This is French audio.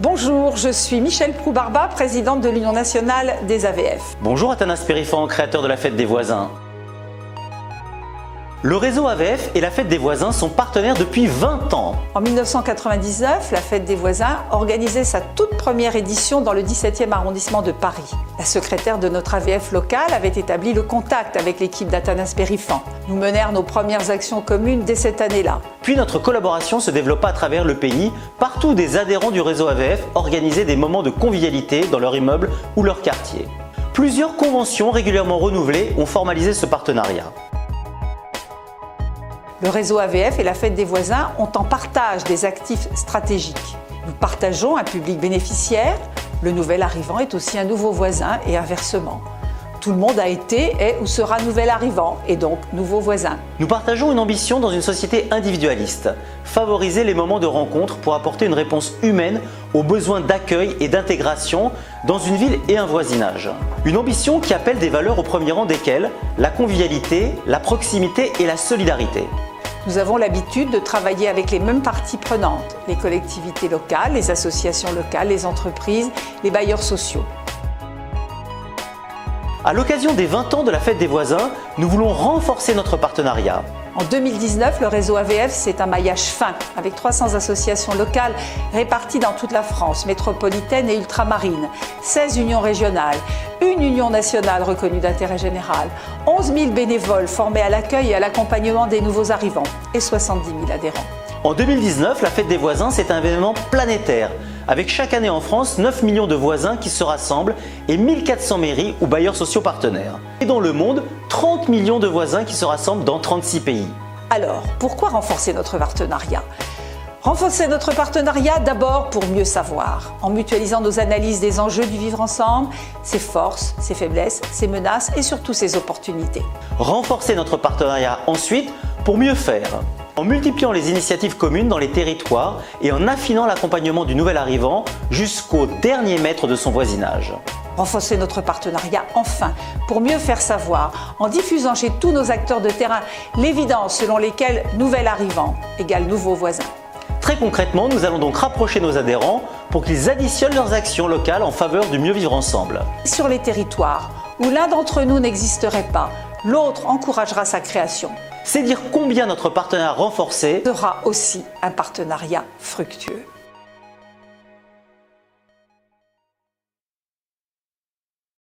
Bonjour, je suis Michèle Proux-Barba, présidente de l'Union nationale des AVF. Bonjour Athanas Périfan, créateur de la Fête des voisins. Le réseau AVF et la Fête des voisins sont partenaires depuis 20 ans. En 1999, la Fête des voisins organisait sa toute première édition dans le 17e arrondissement de Paris. La secrétaire de notre AVF local avait établi le contact avec l'équipe d'Athanas Périfan. Nous menèrent nos premières actions communes dès cette année-là. Puis notre collaboration se développa à travers le pays. Partout, des adhérents du réseau AVF organisaient des moments de convivialité dans leur immeuble ou leur quartier. Plusieurs conventions régulièrement renouvelées ont formalisé ce partenariat. Le réseau AVF et la Fête des voisins ont en partage des actifs stratégiques. Nous partageons un public bénéficiaire, le nouvel arrivant est aussi un nouveau voisin et inversement. Tout le monde a été, est ou sera nouvel arrivant et donc nouveau voisin. Nous partageons une ambition dans une société individualiste, favoriser les moments de rencontre pour apporter une réponse humaine aux besoins d'accueil et d'intégration dans une ville et un voisinage. Une ambition qui appelle des valeurs au premier rang desquelles la convivialité, la proximité et la solidarité. Nous avons l'habitude de travailler avec les mêmes parties prenantes, les collectivités locales, les associations locales, les entreprises, les bailleurs sociaux. À l'occasion des 20 ans de la Fête des voisins, nous voulons renforcer notre partenariat. En 2019, le réseau AVF, c'est un maillage fin, avec 300 associations locales réparties dans toute la France, métropolitaine et ultramarine, 16 unions régionales, une union nationale reconnue d'intérêt général, 11 000 bénévoles formés à l'accueil et à l'accompagnement des nouveaux arrivants et 70 000 adhérents. En 2019, la Fête des voisins, c'est un événement planétaire, avec chaque année en France 9 millions de voisins qui se rassemblent et 1400 mairies ou bailleurs sociaux partenaires. Et dans le monde, 30 millions de voisins qui se rassemblent dans 36 pays. Alors, pourquoi renforcer notre partenariat ? Renforcer notre partenariat d'abord pour mieux savoir, en mutualisant nos analyses des enjeux du vivre ensemble, ses forces, ses faiblesses, ses menaces et surtout ses opportunités. Renforcer notre partenariat ensuite pour mieux faire, en multipliant les initiatives communes dans les territoires et en affinant l'accompagnement du nouvel arrivant jusqu'au dernier mètre de son voisinage. Renforcer notre partenariat enfin pour mieux faire savoir, en diffusant chez tous nos acteurs de terrain l'évidence selon lesquelles nouvel arrivant égale nouveau voisin. Très concrètement, nous allons donc rapprocher nos adhérents pour qu'ils additionnent leurs actions locales en faveur du mieux vivre ensemble. Sur les territoires où l'un d'entre nous n'existerait pas, l'autre encouragera sa création. C'est dire combien notre partenariat renforcé sera aussi un partenariat fructueux.